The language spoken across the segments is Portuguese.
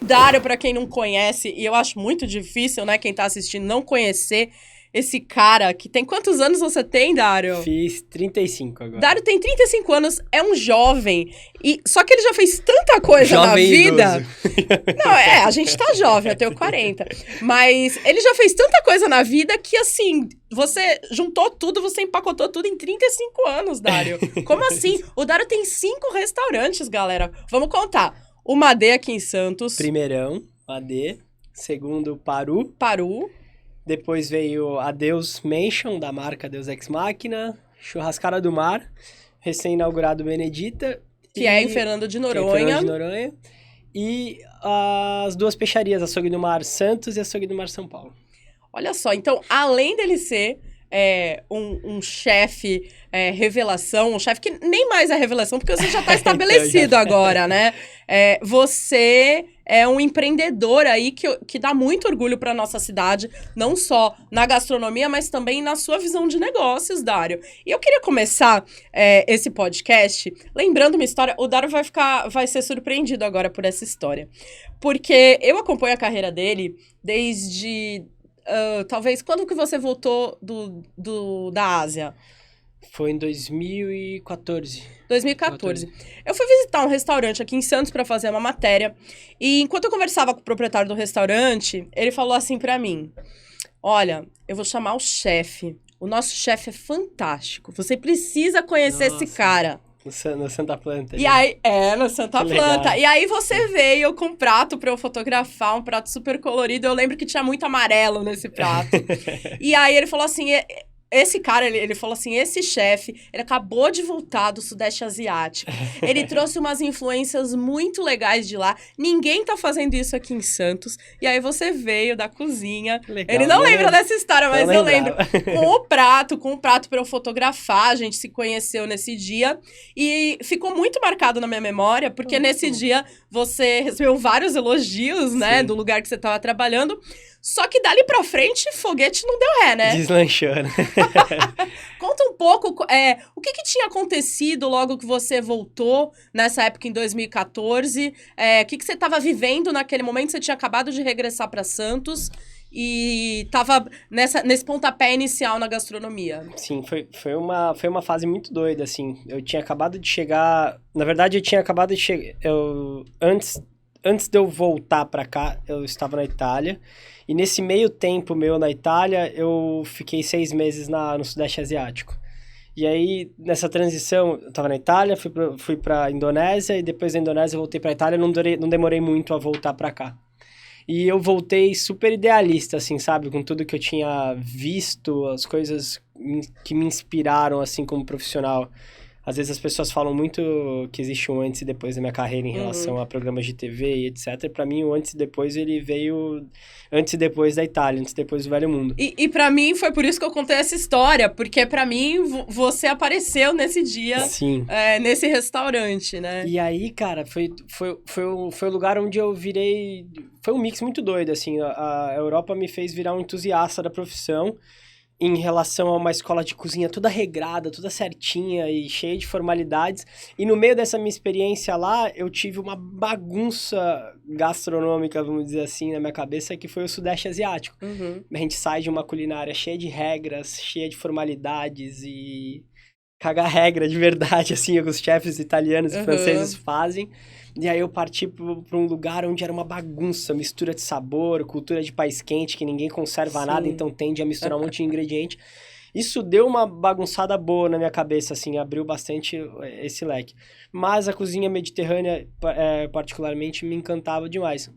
Dário, pra quem não conhece, e eu acho muito difícil, né, quem tá assistindo não conhecer esse cara que tem... Quantos anos você tem, Dário? Fiz 35 agora. Dário tem 35 anos, é um jovem, só que ele já fez tanta coisa na vida... Não, a gente tá jovem, eu tenho 40. Mas ele já fez tanta coisa na vida que, assim, você juntou tudo, você empacotou tudo em 35 anos, Dário. Como assim? O Dário tem 5 restaurantes, galera. Vamos contar. O Madê aqui em Santos. Primeirão, Madê. Segundo, Paru. Depois veio a Deus Mansion, da marca Deus Ex Machina. Churrascada do Mar. Recém-inaugurado Benedita. Que é em Fernando de Noronha. E as 2 peixarias, Açougue do Mar Santos e Açougue do Mar São Paulo. Olha só, então, além dele ser um chefe revelação, um chefe que nem mais é revelação, porque você já está estabelecido agora, né? Você é um empreendedor aí que dá muito orgulho para nossa cidade, não só na gastronomia, mas também na sua visão de negócios, Dário. E eu queria começar esse podcast lembrando uma história. O Dário vai ser surpreendido agora por essa história, porque eu acompanho a carreira dele desde... talvez, quando que você voltou da Ásia? Foi em 2014. 2014. Eu fui visitar um restaurante aqui em Santos pra fazer uma matéria. E enquanto eu conversava com o proprietário do restaurante, ele falou assim pra mim: olha, eu vou chamar o chefe. O nosso chefe é fantástico. Você precisa conhecer esse cara. No Santa Planta. E aí, no Santa Planta. E aí você veio com um prato pra eu fotografar, um prato super colorido. Eu lembro que tinha muito amarelo nesse prato. E aí ele falou assim... Esse cara, ele falou assim, esse chefe, ele acabou de voltar do Sudeste Asiático. Ele trouxe umas influências muito legais de lá. Ninguém tá fazendo isso aqui em Santos. E aí você veio da cozinha. Legal, ele não lembra dessa história, mas eu lembro. Com o prato pra eu fotografar. A gente se conheceu nesse dia. E ficou muito marcado na minha memória, porque nesse dia você recebeu vários elogios, né? Sim. Do lugar que você tava trabalhando. Só que dali pra frente, foguete não deu ré, né? Deslanchou, né? Conta um pouco, o que tinha acontecido logo que você voltou, nessa época em 2014? O que você estava vivendo naquele momento? Você tinha acabado de regressar para Santos e estava nesse pontapé inicial na gastronomia. Sim, foi uma fase muito doida, assim. Eu tinha acabado de chegar... Na verdade, eu tinha acabado de chegar... Antes de eu voltar para cá, eu estava na Itália. E nesse meio tempo meu na Itália, eu fiquei 6 meses no Sudeste Asiático. E aí, nessa transição, eu estava na Itália, fui para Indonésia, e depois da Indonésia eu voltei para Itália, não demorei muito a voltar para cá. E eu voltei super idealista, assim, sabe? Com tudo que eu tinha visto, as coisas que me inspiraram, assim, como profissional. Às vezes as pessoas falam muito que existe um antes e depois da minha carreira em relação a programas de TV e etc. Pra mim, o antes e depois, ele veio antes e depois da Itália, antes e depois do Velho Mundo. E pra mim, foi por isso que eu contei essa história, porque pra mim, você apareceu nesse dia, nesse restaurante, né? E aí, cara, foi o lugar onde eu virei... Foi um mix muito doido, assim. A Europa me fez virar um entusiasta da profissão, em relação a uma escola de cozinha toda regrada, toda certinha e cheia de formalidades. E no meio dessa minha experiência lá, eu tive uma bagunça gastronômica, vamos dizer assim, na minha cabeça, que foi o Sudeste Asiático. A gente sai de uma culinária cheia de regras, cheia de formalidades e cagar regra de verdade, assim, que os chefes italianos e franceses fazem. E aí eu parti para um lugar onde era uma bagunça, mistura de sabor, cultura de país quente, que ninguém conserva nada, então tende a misturar um monte de ingrediente. Isso deu uma bagunçada boa na minha cabeça, assim, abriu bastante esse leque. Mas a cozinha mediterrânea, particularmente, me encantava demais.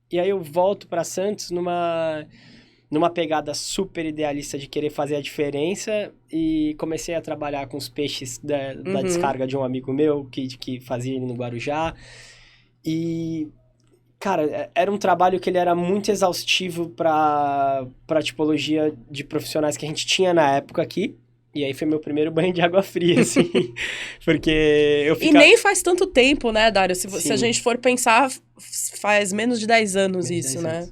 E aí eu volto para Santos numa pegada super idealista de querer fazer a diferença e comecei a trabalhar com os peixes da descarga de um amigo meu que fazia ele no Guarujá. E, cara, era um trabalho que ele era muito exaustivo para a tipologia de profissionais que a gente tinha na época aqui. E aí foi meu primeiro banho de água fria, assim, porque eu ficava... E nem faz tanto tempo, né, Dário? Se a gente for pensar, faz menos de 10 anos isso, né?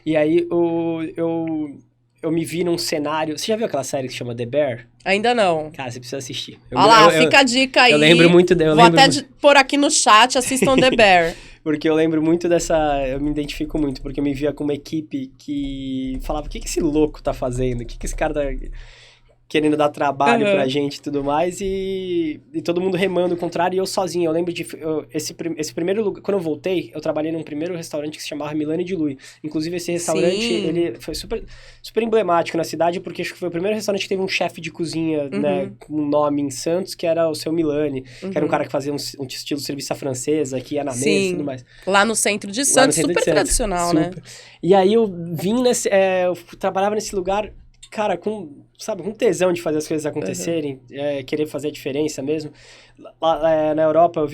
E aí eu me vi num cenário... Você já viu aquela série que se chama The Bear? Ainda não. Cara, você precisa assistir. Olha lá, fica a dica aí. Eu lembro muito dela. Vou até pôr aqui no chat, assistam The Bear. Porque eu lembro muito eu me identifico muito, porque eu me via com uma equipe que falava, o que esse louco tá fazendo? O que esse cara tá querendo dar trabalho pra gente e tudo mais, e todo mundo remando o contrário, e eu sozinho. Eu lembro de esse primeiro lugar, quando eu voltei, eu trabalhei num primeiro restaurante que se chamava Milani de Lui. Inclusive, esse restaurante, ele foi super, super emblemático na cidade, porque acho que foi o primeiro restaurante que teve um chefe de cozinha, né, com um nome em Santos, que era o seu Milani, que era um cara que fazia um estilo serviço à francesa, que ia na mesa e tudo mais. Lá no centro de Santos, super tradicional, super. Né? E aí eu vim eu trabalhava nesse lugar, cara, com tesão de fazer as coisas acontecerem, querer fazer a diferença mesmo. Lá, na Europa,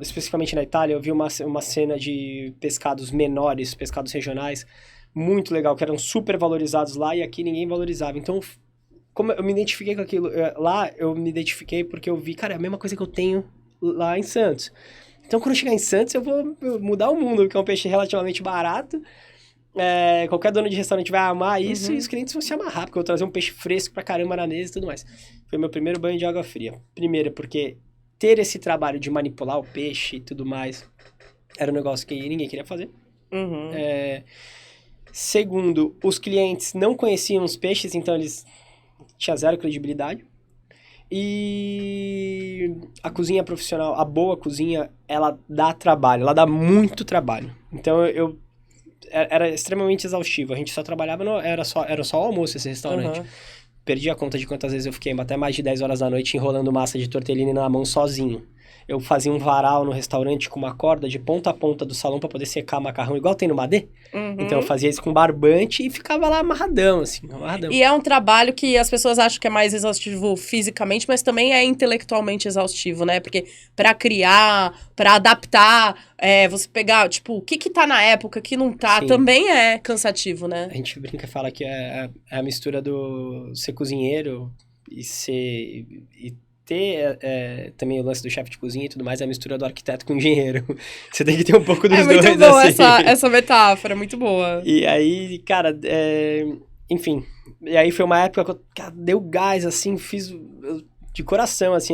especificamente na Itália, eu vi uma cena de pescados menores, pescados regionais, muito legal, que eram super valorizados lá e aqui ninguém valorizava. Então, como eu me identifiquei com aquilo, lá eu me identifiquei porque eu vi, cara, é a mesma coisa que eu tenho lá em Santos. Então, quando eu chegar em Santos, eu vou mudar o mundo, porque é um peixe relativamente barato. Qualquer dono de restaurante vai amar isso e os clientes vão se amarrar, porque eu vou trazer um peixe fresco pra caramba na mesa e tudo mais. Foi meu primeiro banho de água fria. Primeiro, porque ter esse trabalho de manipular o peixe e tudo mais era um negócio que ninguém queria fazer. Segundo, os clientes não conheciam os peixes, então eles tinham zero credibilidade. E a cozinha profissional, a boa cozinha, ela dá trabalho, ela dá muito trabalho. Então era extremamente exaustivo. A gente só trabalhava, era só o almoço esse restaurante. Perdi a conta de quantas vezes eu fiquei até mais de 10 horas da noite enrolando massa de tortellini na mão sozinho. Eu fazia um varal no restaurante com uma corda de ponta a ponta do salão pra poder secar macarrão, igual tem no Madê. Então eu fazia isso com barbante e ficava lá amarradão, assim, amarradão. E é um trabalho que as pessoas acham que é mais exaustivo fisicamente, mas também é intelectualmente exaustivo, né? Porque pra criar, pra adaptar, você pegar, tipo, o que tá na época, o que não tá, Sim. também é cansativo, né? A gente brinca e fala que é a mistura do ser cozinheiro e ter também o lance do chefe de cozinha e tudo mais, é a mistura do arquiteto com o engenheiro. Você tem que ter um pouco dos dois, assim. É muito boa essa metáfora, muito boa. E aí, cara, enfim. E aí foi uma época que eu deu gás, assim, fiz de coração, assim,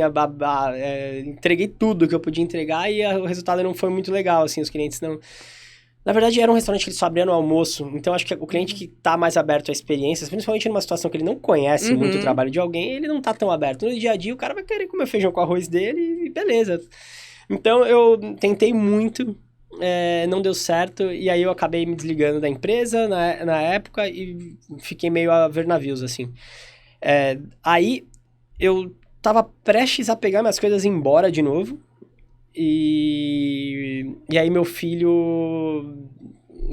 entreguei tudo que eu podia entregar e o resultado não foi muito legal, assim, os clientes não... Na verdade, era um restaurante que ele só abria no almoço, então acho que o cliente que tá mais aberto a experiências, principalmente numa situação que ele não conhece muito o trabalho de alguém, ele não tá tão aberto. No dia a dia, o cara vai querer comer feijão com arroz dele e beleza. Então, eu tentei muito, não deu certo, e aí eu acabei me desligando da empresa na época e fiquei meio a ver navios, assim. Aí, eu tava prestes a pegar minhas coisas e ir embora de novo, e aí meu filho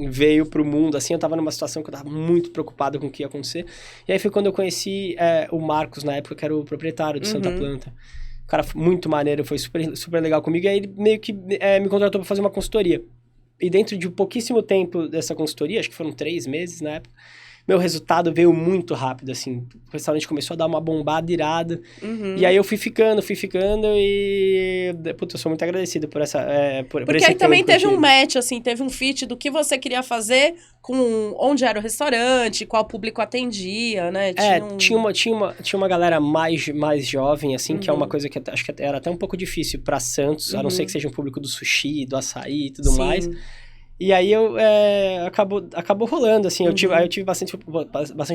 veio pro mundo, assim, eu tava numa situação que eu tava muito preocupado com o que ia acontecer. E aí foi quando eu conheci o Marcos, na época, que era o proprietário de Santa Planta. O cara muito maneiro, foi super, super legal comigo. E aí ele meio que me contratou pra fazer uma consultoria. E dentro de pouquíssimo tempo dessa consultoria, acho que foram 3 meses na época, meu resultado veio muito rápido, assim. O restaurante começou a dar uma bombada irada. E aí eu fui ficando e... Puta, eu sou muito agradecido por essa... Porque aí também teve um match, assim, teve um fit do que você queria fazer com onde era o restaurante, qual público atendia, né? Tinha uma galera mais jovem, assim, que é uma coisa que acho que era até um pouco difícil pra Santos, a não ser que seja um público do sushi, do açaí e tudo mais. E aí acabou rolando, assim, eu tive bastante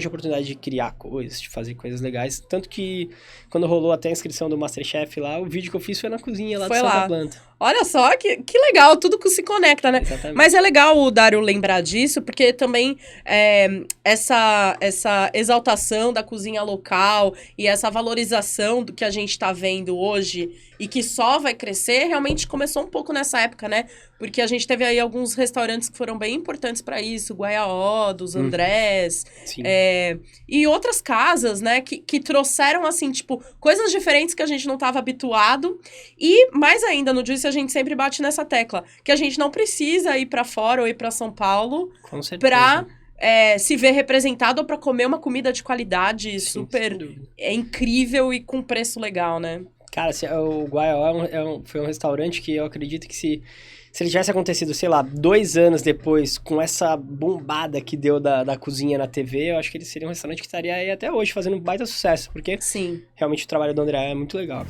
oportunidade de criar coisas, de fazer coisas legais, tanto que quando rolou até a inscrição do Masterchef lá, o vídeo que eu fiz foi na cozinha lá de Santa Planta. Olha só, que legal, tudo que se conecta, né? Exatamente. Mas é legal o Dário lembrar disso, porque também essa exaltação da cozinha local e essa valorização do que a gente tá vendo hoje e que só vai crescer, realmente começou um pouco nessa época, né? Porque a gente teve aí alguns restaurantes que foram bem importantes para isso, Guaiaó, dos Andrés, e outras casas, né, que trouxeram, assim, tipo, coisas diferentes que a gente não estava habituado. E, mais ainda, no Juice a gente sempre bate nessa tecla, que a gente não precisa ir para fora ou ir para São Paulo para se ver representado ou para comer uma comida de qualidade super incrível e com preço legal, né? Cara, o Guaiaó foi um restaurante que eu acredito que se ele tivesse acontecido, sei lá, 2 anos depois, com essa bombada que deu da cozinha na TV, eu acho que ele seria um restaurante que estaria aí até hoje fazendo um baita sucesso, porque realmente o trabalho do André é muito legal.